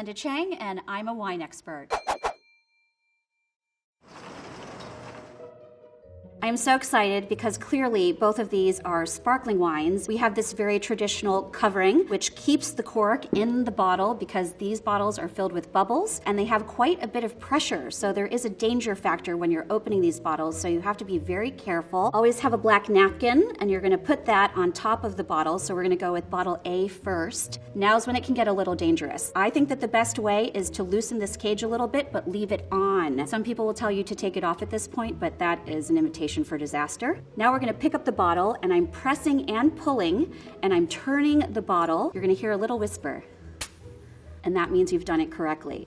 Linda Chang, and I'm a wine expert. I'm so excited because clearly both of these are sparkling wines. We have this very traditional covering which keeps the cork in the bottle because these bottles are filled with bubbles and they have quite a bit of pressure. So there is a danger factor when you're opening these bottles, so you have to be very careful. Always have a black napkin and you're gonna put that on top of the bottle. So we're gonna go with bottle A first. Now's when it can get a little dangerous. I think that the best way is to loosen this cage a little bit but leave it on. Some people will tell you to take it off at this point, but that is an invitation for disaster. Now we're going to pick up the bottle and I'm pressing and pulling and I'm turning the bottle. You're going to hear a little whisper and that means you've done it correctly.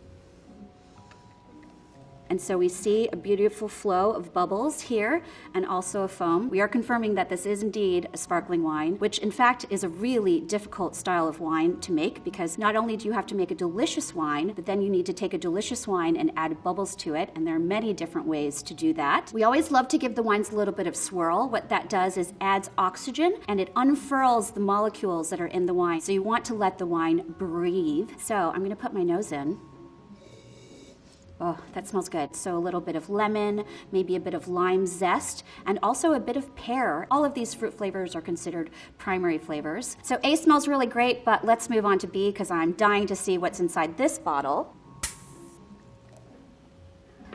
And so we see a beautiful flow of bubbles here and also a foam. We are confirming that this is indeed a sparkling wine, which in fact is a really difficult style of wine to make because not only do you have to make a delicious wine, but then you need to take a delicious wine and add bubbles to it. And there are many different ways to do that. We always love to give the wines a little bit of swirl. What that does is adds oxygen and it unfurls the molecules that are in the wine. So you want to let the wine breathe. So I'm going to put my nose in. Oh, that smells good. So a little bit of lemon, maybe a bit of lime zest, and also a bit of pear. All of these fruit flavors are considered primary flavors. So A smells really great, but let's move on to B because I'm dying to see what's inside this bottle.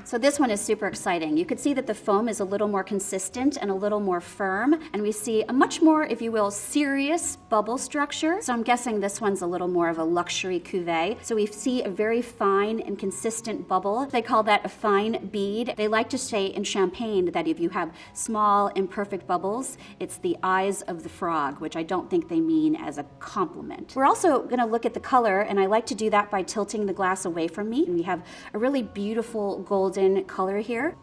So this one is super exciting. You could see that the foam is a little more consistent and a little more firm, and we see a much more, if you will, serious bubble structure. So I'm guessing this one's a little more of a luxury cuvee. So we see a very fine and consistent bubble. They call that a fine bead. They like to say in champagne that if you have small, imperfect bubbles, it's the eyes of the frog, which I don't think they mean as a compliment. We're also gonna look at the color, and I like to do that by tilting the glass away from me. And we have a really beautiful golden color here.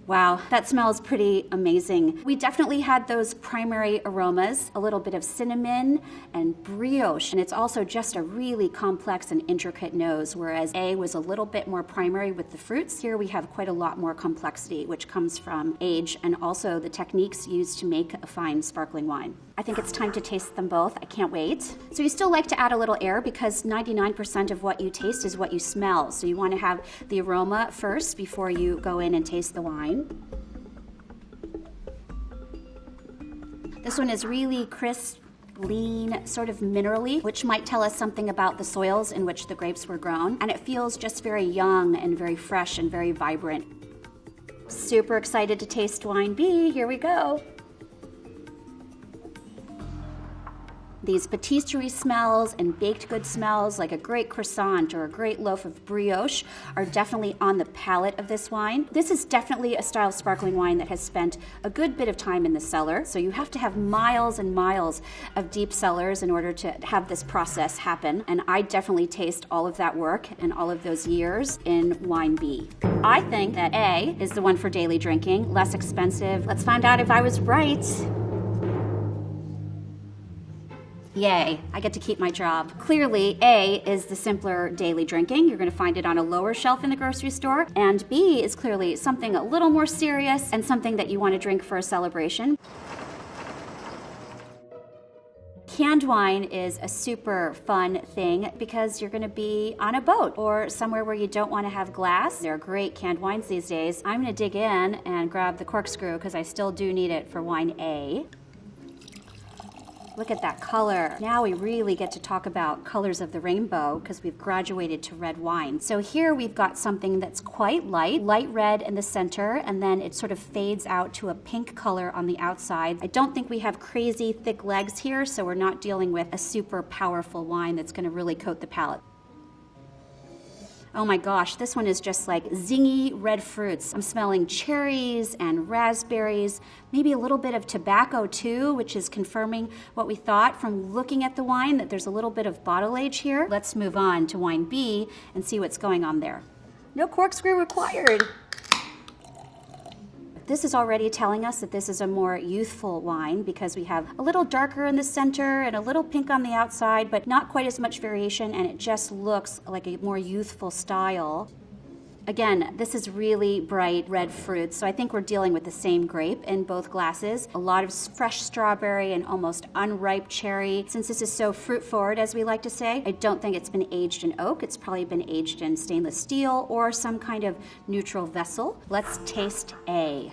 Wow, that smells pretty amazing. We definitely had those primary aromas, a little bit of cinnamon and brioche, and it's also just a really complex and intricate nose, whereas A was a little bit more primary with the fruits. Here we have quite a lot more complexity, which comes from age and also the techniques used to make a fine sparkling wine. I think it's time to taste them both. I can't wait. So you still like to add a little air because 99% of what you taste is what you smell. So you want to have the aroma first before you go in and taste the wine. This one is really crisp, lean, sort of minerally, which might tell us something about the soils in which the grapes were grown. And it feels just very young and very fresh and very vibrant. Super excited to taste wine B. Here we go. These patisserie smells and baked good smells like a great croissant or a great loaf of brioche are definitely on the palate of this wine. This is definitely a style of sparkling wine that has spent a good bit of time in the cellar. So you have to have miles and miles of deep cellars in order to have this process happen. And I definitely taste all of that work and all of those years in wine B. I think that A is the one for daily drinking, less expensive. Let's find out if I was right. Yay, I get to keep my job. Clearly, A is the simpler daily drinking. You're gonna find it on a lower shelf in the grocery store. And B is clearly something a little more serious and something that you wanna drink for a celebration. Canned wine is a super fun thing because you're gonna be on a boat or somewhere where you don't wanna have glass. There are great canned wines these days. I'm gonna dig in and grab the corkscrew because I still do need it for wine A. Look at that color. Now we really get to talk about colors of the rainbow because we've graduated to red wine. So here we've got something that's quite light red in the center, and then it sort of fades out to a pink color on the outside. I don't think we have crazy thick legs here, so we're not dealing with a super powerful wine that's gonna really coat the palate. Oh my gosh, this one is just like zingy red fruits. I'm smelling cherries and raspberries, maybe a little bit of tobacco too, which is confirming what we thought from looking at the wine, that there's a little bit of bottle age here. Let's move on to wine B and see what's going on there. No corkscrew required. This is already telling us that this is a more youthful wine because we have a little darker in the center and a little pink on the outside, but not quite as much variation, and it just looks like a more youthful style. Again, this is really bright red fruit, so I think we're dealing with the same grape in both glasses. A lot of fresh strawberry and almost unripe cherry. Since this is so fruit forward, as we like to say, I don't think it's been aged in oak. It's probably been aged in stainless steel or some kind of neutral vessel. Let's taste A.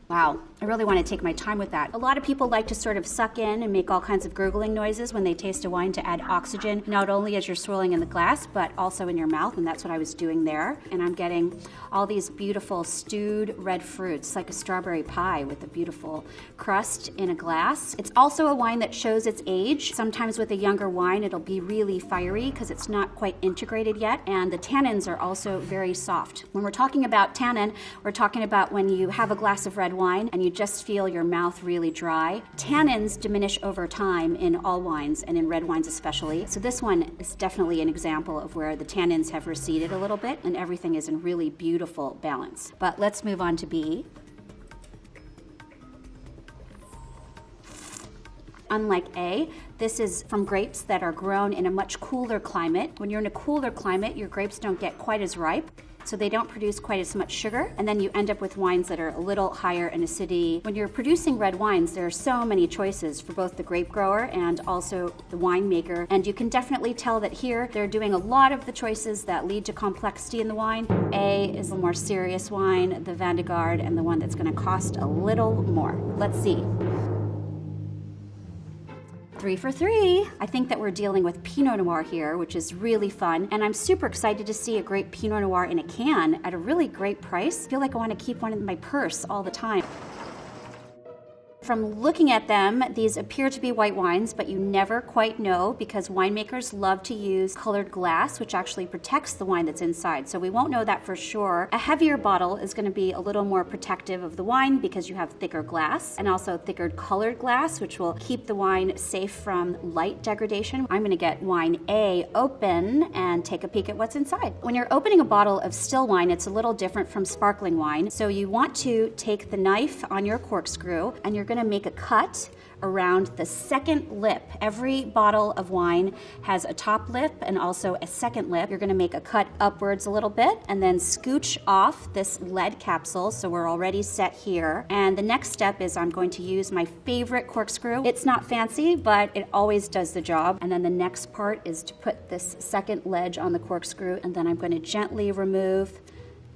Wow, I really want to take my time with that. A lot of people like to sort of suck in and make all kinds of gurgling noises when they taste a wine to add oxygen, not only as you're swirling in the glass, but also in your mouth, and that's what I was doing there. And I'm getting all these beautiful stewed red fruits, like a strawberry pie with a beautiful crust in a glass. It's also a wine that shows its age. Sometimes with a younger wine, it'll be really fiery because it's not quite integrated yet, and the tannins are also very soft. When we're talking about tannin, we're talking about when you have a glass of red wine and you just feel your mouth really dry. Tannins diminish over time in all wines and in red wines especially. So this one is definitely an example of where the tannins have receded a little bit and everything is in really beautiful balance. But let's move on to B. Unlike A, this is from grapes that are grown in a much cooler climate. When you're in a cooler climate, your grapes don't get quite as ripe, so they don't produce quite as much sugar, and then you end up with wines that are a little higher in acidity. When you're producing red wines, there are so many choices for both the grape grower and also the winemaker, and you can definitely tell that here they're doing a lot of the choices that lead to complexity in the wine. A is the more serious wine, the Vin de Garde, and the one that's going to cost a little more. Let's see. 3 for 3. I think that we're dealing with Pinot Noir here, which is really fun, and I'm super excited to see a great Pinot Noir in a can at a really great price. I feel like I want to keep one in my purse all the time. From looking at them, these appear to be white wines, but you never quite know because winemakers love to use colored glass, which actually protects the wine that's inside. So we won't know that for sure. A heavier bottle is going to be a little more protective of the wine because you have thicker glass and also thicker colored glass, which will keep the wine safe from light degradation. I'm going to get wine A open and take a peek at what's inside. When you're opening a bottle of still wine, it's a little different from sparkling wine. So you want to take the knife on your corkscrew and you're going to make a cut around the second lip. Every bottle of wine has a top lip and also a second lip. You're going to make a cut upwards a little bit and then scooch off this lead capsule. So we're already set here. And the next step is I'm going to use my favorite corkscrew. It's not fancy, but it always does the job. And then the next part is to put this second ledge on the corkscrew, and then I'm going to gently remove,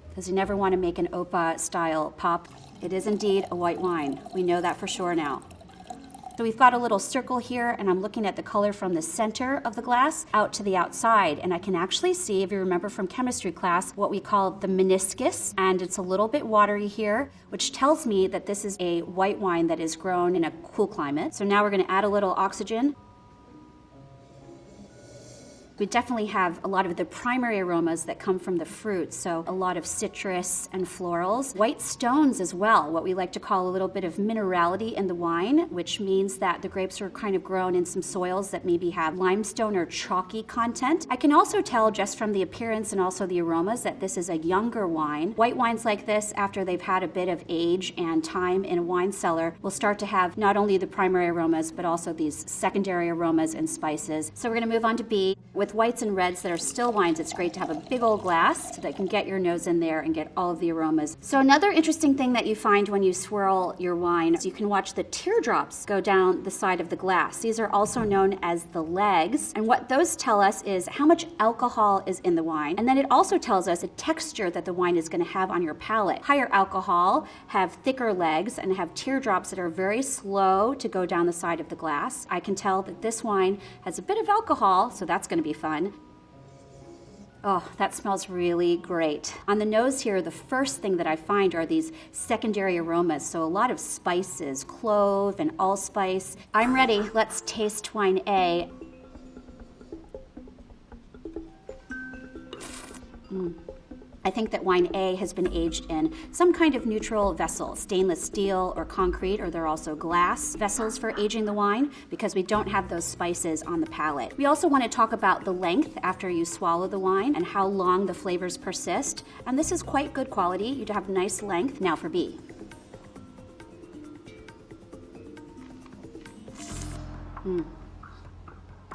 because you never want to make an OPA style pop. It is indeed a white wine. We know that for sure now. So we've got a little circle here, and I'm looking at the color from the center of the glass out to the outside, and I can actually see, if you remember from chemistry class, what we call the meniscus, and it's a little bit watery here, which tells me that this is a white wine that is grown in a cool climate. So now we're going to add a little oxygen. We definitely have a lot of the primary aromas that come from the fruit, so a lot of citrus and florals. White stones as well, what we like to call a little bit of minerality in the wine, which means that the grapes are kind of grown in some soils that maybe have limestone or chalky content. I can also tell just from the appearance and also the aromas that this is a younger wine. White wines like this, after they've had a bit of age and time in a wine cellar, will start to have not only the primary aromas, but also these secondary aromas and spices. So we're going to move on to B. With whites and reds that are still wines, it's great to have a big old glass so that you can get your nose in there and get all of the aromas. So another interesting thing that you find when you swirl your wine is you can watch the teardrops go down the side of the glass. These are also known as the legs, and what those tell us is how much alcohol is in the wine, and then it also tells us a texture that the wine is going to have on your palate. Higher alcohol have thicker legs and have teardrops that are very slow to go down the side of the glass. I can tell that this wine has a bit of alcohol, so that's going to be fun. Oh, that smells really great. On the nose here, the first thing that I find are these secondary aromas. So a lot of spices, clove and allspice. I'm ready. Let's taste wine A. I think that wine A has been aged in some kind of neutral vessel, stainless steel or concrete, or there are also glass vessels for aging the wine because we don't have those spices on the palate. We also want to talk about the length after you swallow the wine and how long the flavors persist. And this is quite good quality. You have nice length. Now for B.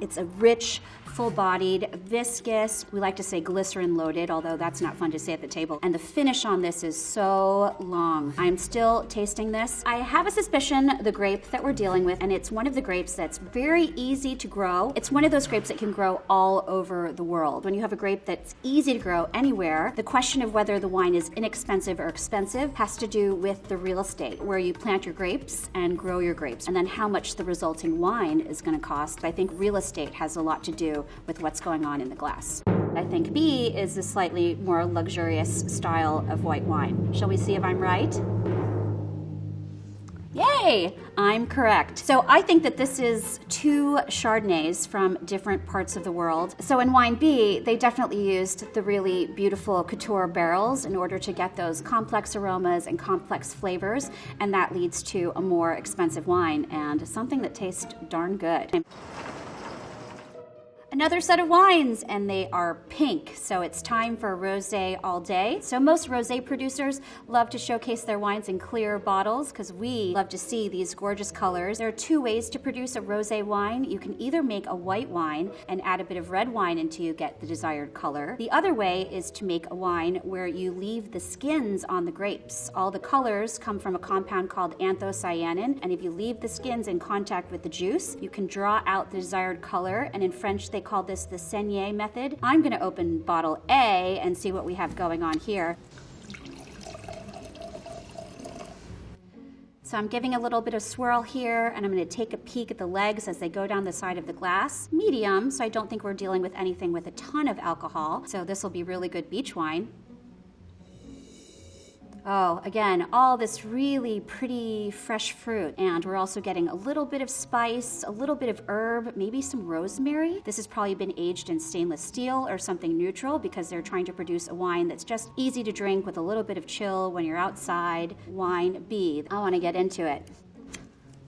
It's a rich, full-bodied, viscous, we like to say glycerin-loaded, although that's not fun to say at the table. And the finish on this is so long. I'm still tasting this. I have a suspicion the grape that we're dealing with, and it's one of the grapes that's very easy to grow. It's one of those grapes that can grow all over the world. When you have a grape that's easy to grow anywhere, the question of whether the wine is inexpensive or expensive has to do with the real estate, where you plant your grapes and grow your grapes, and then how much the resulting wine is going to cost. I think real estate has a lot to do with what's going on in the glass. I think B is a slightly more luxurious style of white wine. Shall we see if I'm right? Yay! I'm correct. So I think that this is 2 Chardonnays from different parts of the world. So in wine B, they definitely used the really beautiful couture barrels in order to get those complex aromas and complex flavors, and that leads to a more expensive wine and something that tastes darn good. Another set of wines, and they are pink, so it's time for rosé all day. So most rosé producers love to showcase their wines in clear bottles because we love to see these gorgeous colors. There are 2 ways to produce a rosé wine. You can either make a white wine and add a bit of red wine until you get the desired color. The other way is to make a wine where you leave the skins on the grapes. All the colors come from a compound called anthocyanin, and if you leave the skins in contact with the juice, you can draw out the desired color, and in French they call this the Saignée method. I'm going to open bottle A and see what we have going on here. So I'm giving a little bit of swirl here, and I'm going to take a peek at the legs as they go down the side of the glass. Medium, so I don't think we're dealing with anything with a ton of alcohol. So this will be really good beach wine. Oh, again, all this really pretty fresh fruit. And we're also getting a little bit of spice, a little bit of herb, maybe some rosemary. This has probably been aged in stainless steel or something neutral because they're trying to produce a wine that's just easy to drink with a little bit of chill when you're outside. Wine B. I want to get into it.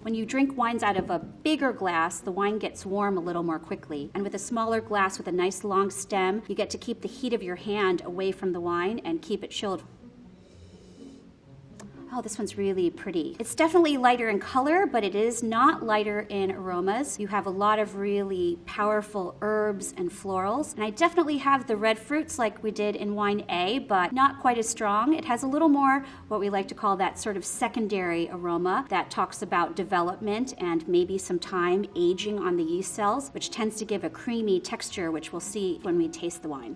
When you drink wines out of a bigger glass, the wine gets warm a little more quickly. And with a smaller glass with a nice long stem, you get to keep the heat of your hand away from the wine and keep it chilled. Oh, this one's really pretty. It's definitely lighter in color, but it is not lighter in aromas. You have a lot of really powerful herbs and florals. And I definitely have the red fruits like we did in wine A, but not quite as strong. It has a little more what we like to call that sort of secondary aroma that talks about development and maybe some time aging on the yeast cells, which tends to give a creamy texture, which we'll see when we taste the wine.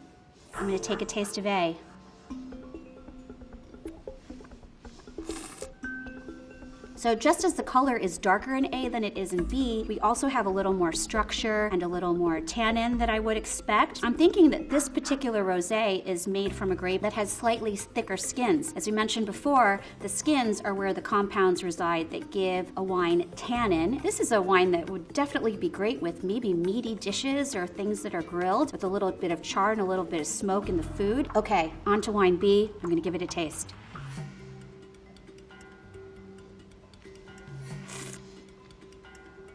I'm going to take a taste of A. So just as the color is darker in A than it is in B, we also have a little more structure and a little more tannin that I would expect. I'm thinking that this particular rosé is made from a grape that has slightly thicker skins. As we mentioned before, the skins are where the compounds reside that give a wine tannin. This is a wine that would definitely be great with maybe meaty dishes or things that are grilled with a little bit of char and a little bit of smoke in the food. Okay, on to wine B. I'm gonna give it a taste.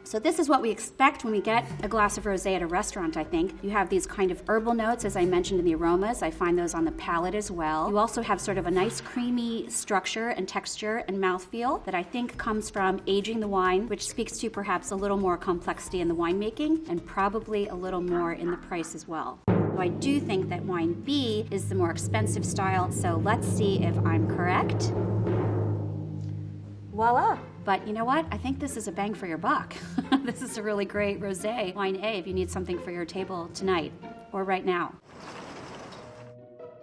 So this is what we expect when we get a glass of rosé at a restaurant, I think. You have these kind of herbal notes, as I mentioned in the aromas. I find those on the palate as well. You also have sort of a nice creamy structure and texture and mouthfeel that I think comes from aging the wine, which speaks to perhaps a little more complexity in the winemaking and probably a little more in the price as well. So I do think that wine B is the more expensive style, so let's see if I'm correct. Voila! But you know what? I think this is a bang for your buck. This is a really great rosé wine A if you need something for your table tonight or right now.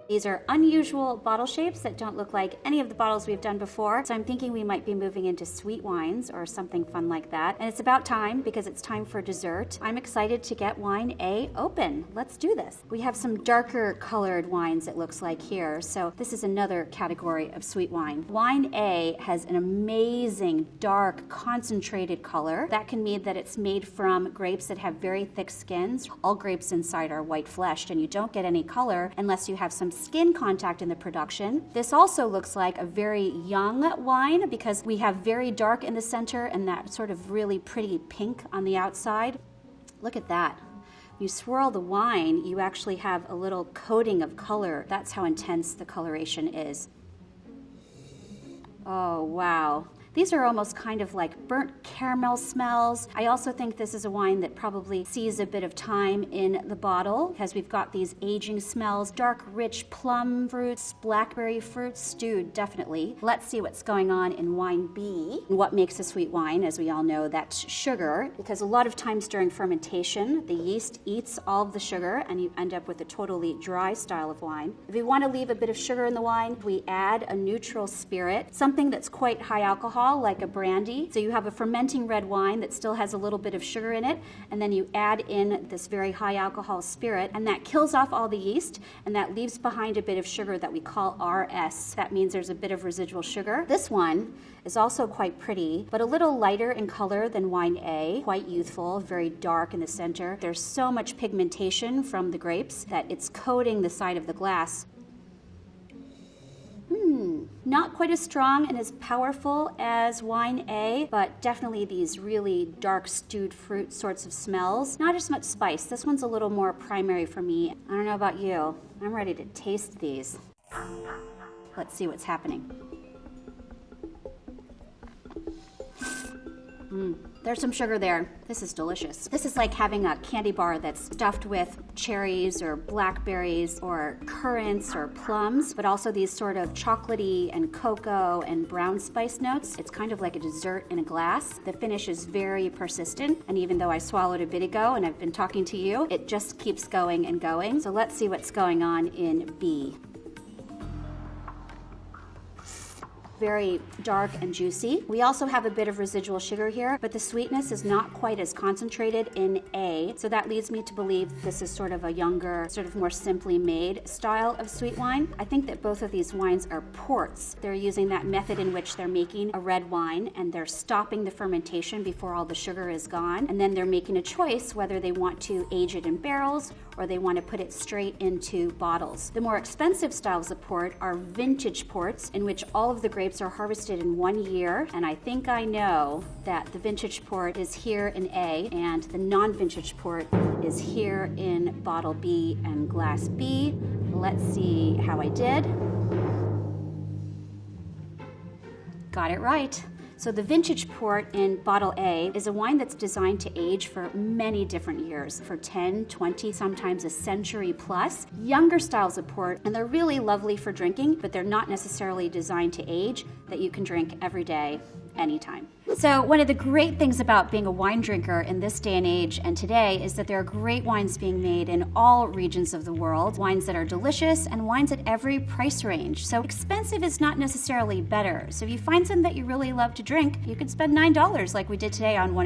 These are unusual bottle shapes that don't look like any of the bottles we've done before, so I'm thinking we might be moving into sweet wines or something fun like that. And it's about time because it's time for dessert. I'm excited to get wine A open. Let's do this. We have some darker colored wines, it looks like here, so this is another category of sweet wine. Wine A has an amazing, dark, concentrated color. That can mean that it's made from grapes that have very thick skins. All grapes inside are white-fleshed, and you don't get any color unless you have some skin contact in the production. This also looks like a very young wine because we have very dark in the center and that sort of really pretty pink on the outside. Look at that. You swirl the wine, you actually have a little coating of color. That's how intense the coloration is. Oh, wow. These are almost kind of like burnt caramel smells. I also think this is a wine that probably sees a bit of time in the bottle because we've got these aging smells, dark, rich plum fruits, blackberry fruits, stewed, definitely. Let's see what's going on in wine B. What makes a sweet wine, as we all know, that's sugar, because a lot of times during fermentation, the yeast eats all of the sugar and you end up with a totally dry style of wine. If we want to leave a bit of sugar in the wine, we add a neutral spirit, something that's quite high alcohol, like a brandy. So you have a fermenting red wine that still has a little bit of sugar in it, and then you add in this very high alcohol spirit, and that kills off all the yeast, and that leaves behind a bit of sugar that we call RS. That means there's a bit of residual sugar. This one is also quite pretty, but a little lighter in color than wine A, quite youthful, very dark in the center. There's so much pigmentation from the grapes that it's coating the side of the glass. Not quite as strong and as powerful as wine A, but definitely these really dark stewed fruit sorts of smells. Not as much spice. This one's a little more primary for me. I don't know about you. I'm ready to taste these. Let's see what's happening. There's some sugar there. This is delicious. This is like having a candy bar that's stuffed with cherries or blackberries or currants or plums, but also these sort of chocolatey and cocoa and brown spice notes. It's kind of like a dessert in a glass. The finish is very persistent, and even though I swallowed a bit ago and I've been talking to you, it just keeps going and going. So let's see what's going on in B. Very dark and juicy. We also have a bit of residual sugar here, but the sweetness is not quite as concentrated in A, so that leads me to believe this is sort of a younger, sort of more simply made style of sweet wine. I think that both of these wines are ports. They're using that method in which they're making a red wine, and they're stopping the fermentation before all the sugar is gone, and then they're making a choice whether they want to age it in barrels or they want to put it straight into bottles. The more expensive styles of port are vintage ports, in which all of the grapes are harvested in 1 year, and I think I know that the vintage port is here in A and the non-vintage port is here in bottle B and glass B. Let's see how I did. Got it right. So the vintage port in bottle A is a wine that's designed to age for many different years, for 10, 20, sometimes a century plus. Younger styles of port, and they're really lovely for drinking, but they're not necessarily designed to age, that you can drink every day, anytime. So one of the great things about being a wine drinker in this day and age and today is that there are great wines being made in all regions of the world, wines that are delicious and wines at every price range. So expensive is not necessarily better. So if you find something that you really love to drink, you could spend $9 like we did today on one of